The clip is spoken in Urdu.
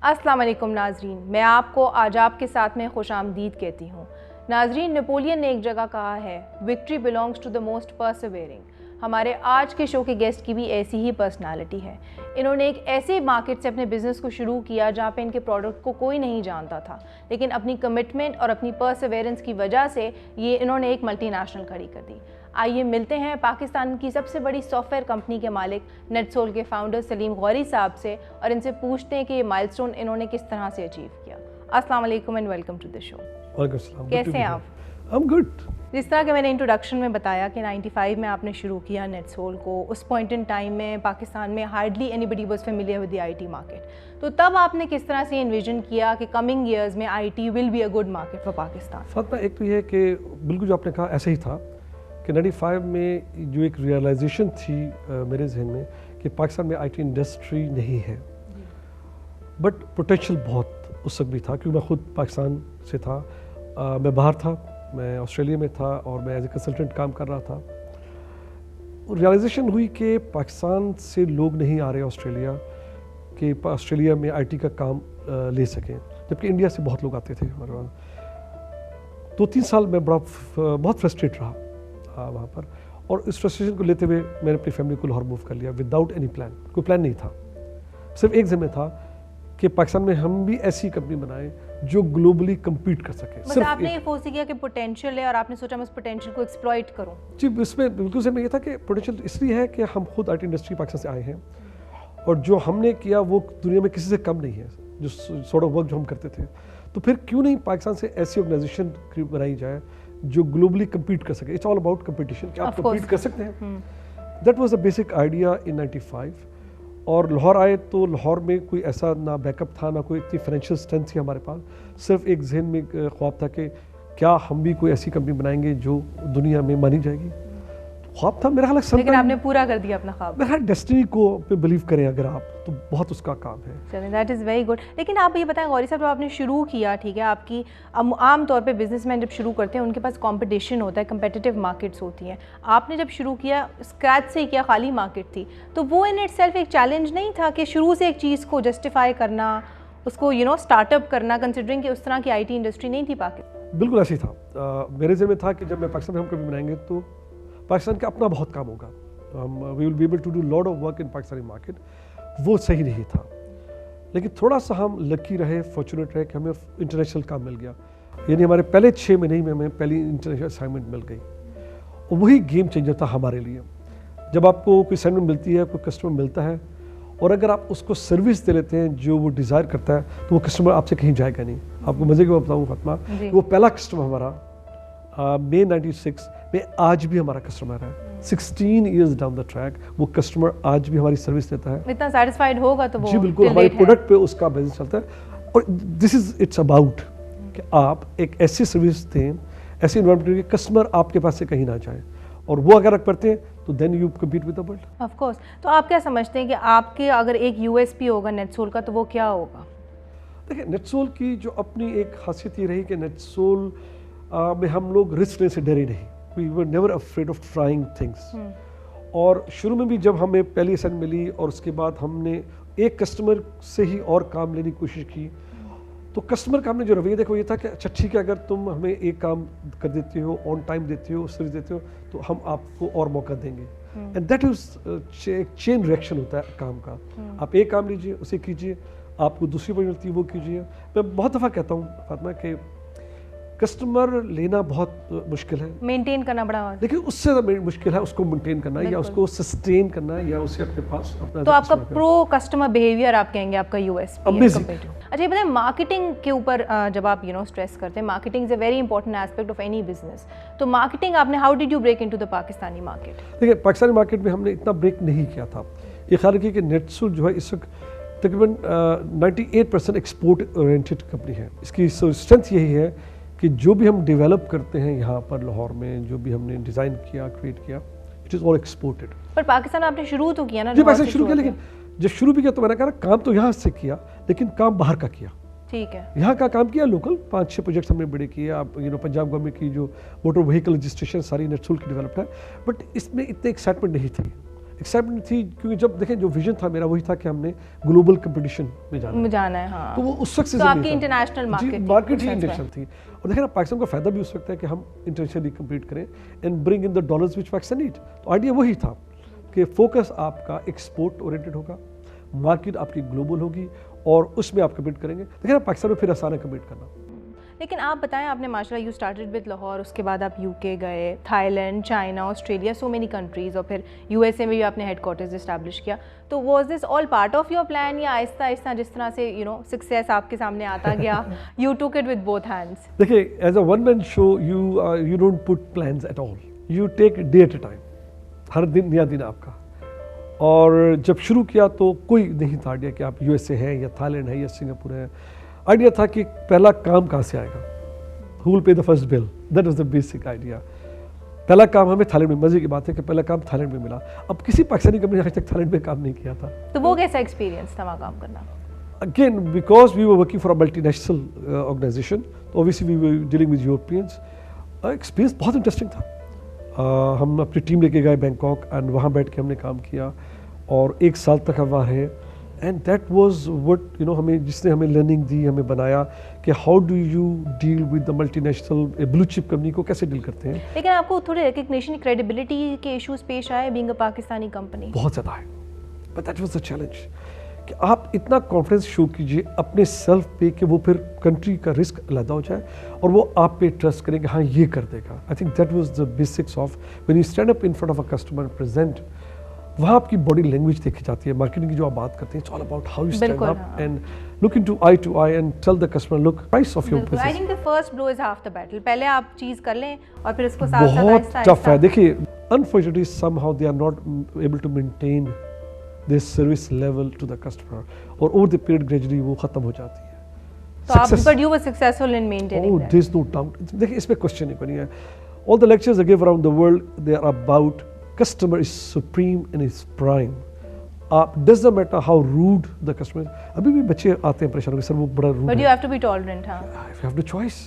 السلام علیکم ناظرین، میں آپ کو آج آپ کے ساتھ میں خوش آمدید کہتی ہوں۔ ناظرین، نپولین نے ایک جگہ کہا ہے victory belongs to the most persevering۔ ہمارے آج کے شو کے گیسٹ کی بھی ایسی ہی پرسنالٹی ہے۔ انہوں نے ایک ایسے مارکیٹ سے اپنے بزنس کو شروع کیا جہاں پہ ان کے پروڈکٹ کو کوئی نہیں جانتا تھا، لیکن اپنی کمٹمنٹ اور اپنی پرسیویرنس کی وجہ سے انہوں نے ایک ملٹی نیشنل کھڑی کر دی۔ آئیے ملتے ہیں پاکستان کی سب سے بڑی سافٹ ویئر کمپنی کے مالک نیٹ سول کے فاؤنڈر سلیم غوری صاحب سے، اور ان سے پوچھتے ہیں کہ یہ مائل سٹون انہوں نے کس طرح سے اچیو کیا۔ السلام علیکم اینڈ ویلکم ٹو دی شو۔ وعلیکم السلام، کیسے ہیں آپ؟ I'm good۔ جس طرح کہ میں نے انٹروڈکشن میں بتایا کہ 95 میں آپ نے شروع کیا نیٹ سول کو، اس پوائنٹ ان ٹائم میں پاکستان میں hardly anybody was familiar with the I T market, تو تب آپ نے کس طرح سے انویژن کیا کہ کمنگ ایئرز میں I T will be a good market for Pakistan? Fatima, ایک تو یہ ہے کہ بالکل جو آپ نے کہا ایسا ہی تھا کہ 95 میں جو ایک ریئلائزیشن تھی میرے ذہن میں کہ پاکستان میں آئی ٹی انڈسٹری نہیں ہے، بٹ پوٹینشیل بہت اس وقت بھی تھا، کیونکہ میں خود پاکستان سے تھا، میں باہر تھا، میں آسٹریلیا میں تھا اور میں ایز اے کنسلٹنٹ کام کر رہا تھا۔ ریئلائزیشن ہوئی کہ پاکستان سے لوگ نہیں آ رہے آسٹریلیا کہ آسٹریلیا میں آئی ٹی کا کام لے سکیں، جبکہ انڈیا سے بہت لوگ آتے تھے ہمارے وہاں۔ 2-3 سال میں بہت فرسٹریٹ رہا وہاں پر، اور اس فرسٹریشن کو لیتے ہوئے میں نے اپنی فیملی کو لاہور موو کر لیا وداؤٹ اینی پلان۔ کوئی پلان نہیں تھا، صرف ایک ذمہ تھا کہ پاکستان میں ہم بھی ایسی کمپنی بنائیں جو گلوبلی کمپیٹ کر سکے۔ مطلب آپ نے یہ فورس کیا کہ پوٹینشیل ہے اور آپ نے سوچا میں اس پوٹینشیل کو ایکسپلوئٹ کروں؟ جی، اس میں بالکل ذہن میں یہ تھا کہ پوٹینشیل اس لیے ہے کہ ہم خود آئی ٹی انڈسٹری پاکستان سے آئے ہیں، اور جو ہم نے کیا وہ دنیا میں کسی سے کم نہیں ہے، جو سارٹ آف ورک جو ہم کرتے تھے، تو پھر کیوں نہیں پاکستان سے ایسی آرگنائزیشن بنائی جائے جو گلوبلی کمپیٹ کر سکے۔ اٹس آل اباؤٹ کمپٹیشن، کہ آپ کمپیٹ کر سکتے ہیں۔ That was the basic idea in 95۔ اور لاہور آئے تو لاہور میں کوئی ایسا نہ بیک اپ تھا، نہ کوئی اتنی فائنینشیل اسٹرینتھ تھی ہمارے پاس، صرف ایک ذہن میں خواب تھا کہ کیا ہم بھی کوئی ایسی کمپنی بنائیں گے جو دنیا میں مانی جائے گی۔ خواب تھا میرا حال، لیکن آپ نے پورا کر دیا اپنا خواب۔ میرا ڈیسٹنی کو پہ بلیو کریں اگر آپ، تو بہت اس کا کام ہے۔ چلیں، دیٹ از ویری گڈ۔ لیکن آپ یہ بتائیں غوری صاحب، جب آپ نے شروع کیا، ٹھیک ہے، آپ کی عام طور پہ بزنس مین جب شروع کرتے ہیں ان کے پاس کمپٹیشن ہوتا ہے، کمپیٹیٹیو مارکیٹس ہوتی ہیں، آپ نے جب شروع کیا اسکریچ سے ہی کیا، خالی مارکیٹ تھی، تو وہ ان اٹ سیلف ایک چیلنج نہیں تھا کہ شروع سے ایک چیز کو جسٹیفائی کرنا، اس کو اسٹارٹ اپ کرنا، کنسیڈرنگ کہ اس طرح کی آئی ٹی انڈسٹری نہیں تھی پاکستان؟ بالکل ایسے ہی تھا، میرے ذہن میں تھا کہ جب میں پاکستان میں ہم کبھی بنائیں گے تو پاکستان کا اپنا بہت کام ہوگا، ہم we will be able to do lot of work in Pakistani market. وہ صحیح نہیں تھا، لیکن تھوڑا سا ہم لکی رہے، فارچونیٹ رہے کہ ہمیں انٹرنیشنل کام مل گیا، یعنی ہمارے پہلے 6 مہینے ہی میں ہمیں پہلی انٹرنیشنل اسائنمنٹ مل گئی، اور وہی گیم چینجر تھا ہمارے لیے۔ جب آپ کو کوئی اسائنمنٹ ملتی ہے، کوئی کسٹمر ملتا ہے، اور اگر آپ اس کو سروس دے لیتے ہیں جو وہ ڈیزائر کرتا ہے، تو وہ کسٹمر آپ سے کہیں جائے گا نہیں۔ آپ کو مزے کی بات بتاؤں فاطمہ، وہ پہلا کسٹمر ہمارا مئی 96 میں آج بھی ہمارا کسٹمر ہے، 16 ایئرز ڈاؤن دا ٹریک وہ کسٹمر آج بھی ہماری سروس دیتا ہے۔ اتنا سیٹسفائیڈ ہوگا تو وہ جی بالکل، ہمارے پروڈکٹ پہ اس کا بزنس چلتا ہے۔ اور دس از اٹس اباؤٹ کہ آپ ایک ایسی سروس دیں، ایسی انوائرمنٹ کہ کسٹمر آپ کے پاس سے کہیں نہ جائے، اور وہ اگر کرتے ہیں تو then you compete with the world. Of course. تو آپ کیا سمجھتے ہیں کہ آپ کے اگر ایک یو ایس پی ہوگا نیٹ سول کا تو وہ کیا ہوگا؟ دیکھیں، نیٹ سول کی جو اپنی ایک خاصیت یہ رہی کہ نیٹ سول میں ہم لوگ رسک لینے سے ڈرے نہیں، we were never afraid of trying things. اور شروع میں بھی جب ہمیں پہلی اسائنمنٹ ملی اور اس کے بعد ہم نے ایک کسٹمر سے ہی اور کام لینے کی کوشش کی، تو کسٹمر کا ہم نے جو رویہ دیکھا وہ یہ تھا کہ اچھا ٹھیک ہے، اگر تم ہمیں ایک کام کر دیتے ہو، آن ٹائم دیتے ہو، سروس دیتے ہو، تو ہم آپ کو اور موقع دیں گے۔ اینڈ دیٹ از ایک چین ریئیکشن ہوتا ہے کام کا، آپ ایک کام لیجیے، اسے کیجیے، آپ کو دوسری بڑی ملتی ہے وہ کیجیے۔ میں بہت دفعہ کہتا ہوں فاطمہ کہ کسٹمر لینا بہت مشکل ہے، مینٹین کرنا بڑا، لیکن اس سے مشکل ہے اس کو مینٹین کرنا یا اس کو سسٹین کرنا یا اسے اپنے پاس اپنا۔ تو آپ کا پرو کسٹمر بیہیویئر آپ کہیں گے آپ کا یو ایس پی ہے۔ اچھا یہ بتائیں، مارکیٹنگ کے اوپر جب آپ اسٹریس کرتے ہیں، marketing is a very important aspect of any business, تو مارکیٹنگ آپ نے how did you break into the Pakistani market? دیکھیے، پاکستانی مارکیٹ میں ہم نے اتنا بریک نہیں کیا تھا۔ یہ خیال رکھیے کہ نیٹ سول جو ہے اس وقت تقریباً 98% ایکسپورٹ اورینٹڈ کمپنی ہے۔ اس کی اسٹرینتھ یہی ہے کہ جو بھی ہم ڈیولپ کرتے ہیں یہاں پر لاہور میں، جو بھی ہم نے ڈیزائن کیا، کریٹ کیا، اٹ از آل ایکسپورٹڈ۔ پر پاکستان آپ نے شروع تو کیا نا؟ جی پاکستان شروع کیا، لیکن جب شروع بھی کیا تو میں نے کہا کام تو یہاں سے کیا لیکن کام باہر کا کیا۔ ٹھیک ہے، یہاں کا کام کیا، لوکل 5-6 پروجیکٹس ہم نے بڑے کیے۔ آپ پنجاب گورنمنٹ کی جو موٹر وہیکل رجسٹریشن ساری نیٹ سول کی ڈیولپڈ ہے، بٹ اس میں اتنے ایکسائٹمنٹ نہیں تھی، ایکسائٹمنٹ تھی کیونکہ جب دیکھیں جو ویژن تھا میرا وہی تھا کہ ہم نے گلوبل کمپٹیشن میں جانا ہے ہاں. تو وہ اس وقت سے تو آپ کی انٹرنیشنل مارکیٹ ہی انٹرنیشنل تھی. اور دیکھیں نا پاکستان کا فائدہ بھی اس وقت ہے کہ ہم انٹرنیشنلی کمپیٹ کریں and bring in the dollars which Pakistan need. تو آئیڈیا وہی تھا کہ فوکس آپ کا ایکسپورٹ اورینٹڈ ہوگا, مارکیٹ آپ کی گلوبل ہوگی اور اس میں آپ کمپیٹ کریں گے. دیکھیں نا پاکستان میں پھر آسان ہے کمپیٹ کرنا. لیکن آپ بتائیں, آپ نے ماشاء اللہ یو اسٹارٹڈ وتھ لاہور, اس کے بعد آپ یو کے گئے, Thailand, China, Australia, so many countries, اور پھر یو ایس اے میں بھی آپ نے ہیڈ کوارٹرز اسٹیبلش کیا. تو was this all part of your plan یا آہستہ آہستہ جس طرح سے سکسیس آپ کے سامنے آتا گیا you took it with both hands? دیکھیے as a one man show you don't put plans at all, you take day at a time. ہر دن نیا دن آپ کا. اور جب شروع کیا تو کوئی نہیں تھا آئیڈیا کہ آپ یو ایس اے ہیں یا تھائی لینڈ ہے یا سنگاپور ہے. آئیڈیا تھا کہ پہلا کام کہاں سے آئے گا, who will pay the first bill. That was the basic idea. پہلا کام ہمیں تھائی لینڈ میں, مزے کی بات ہے کہ پہلا کام تھائی لینڈ میں ملا. اب کسی پاکستانی کمپنی نے آج تک تھائی لینڈ میں کام نہیں کیا تھا. تو وہ کیسا ایکسپیرینس تھا وہاں کام کرنا؟ Again, because we were working for a multinational organization, obviously we were dealing with Europeans. Experience بہت انٹرسٹنگ تھا. ہم اپنی ٹیم لے کے گئے بینکاک اینڈ وہاں بیٹھ کے ہم نے کام کیا اور 1 سال تک ہم وہاں رہے. اینڈ دیٹ واز وٹ ہمیں جس نے ہمیں لرننگ دی, ہمیں بنایا کہ how do you deal with the multinational blue chip company کو کیسے ڈیل کرتے ہیں. لیکن آپ کو تھوڑے ریکگنیشن, کریڈیبلٹی کے ایشوز پیش آئے بینگ اے پاکستانی کمپنی؟ بہت زیادہ ہے. But that was the challenge کہ آپ اتنا کانفیڈنس شو کیجیے اپنے سیلف پہ کہ وہ پھر کنٹری کا رسک علیحدہ ہو جائے اور وہ آپ پہ ٹرسٹ کریں کہ ہاں یہ کر دے گا. I think that was the basics of when you stand up in front of a customer and present. وہاں آپ کی باڈی لینگویج دیکھی جاتی ہے. مارکیٹنگ کی جو آپ بات کرتے ہیں, it's all about how you stand up and look into eye and tell the customer look price of your business. I think the first blow is half the battle. پہلے آپ چیز کر لیں اور پھر اس کو ساتھ ساتھ بہت ٹف ہے. دیکھیے unfortunately somehow they are not able to maintain this service level to the customer اور اوور دی پیریڈ گریجولی وہ ختم ہو جاتی ہے. تو آپ but you were successful in maintaining that. There is no doubt. دیکھیے اس پہ کوشچن ہی نہیں ہے. All the lectures I gave around the world they are about customer is supreme in his prime. Doesn't matter how rude the customer is. ابھی بھی بچے آتے ہیں پریشان ہو کے, سر وہ بڑا rude ہے. But you have to be tolerant, ہاں. You have no choice.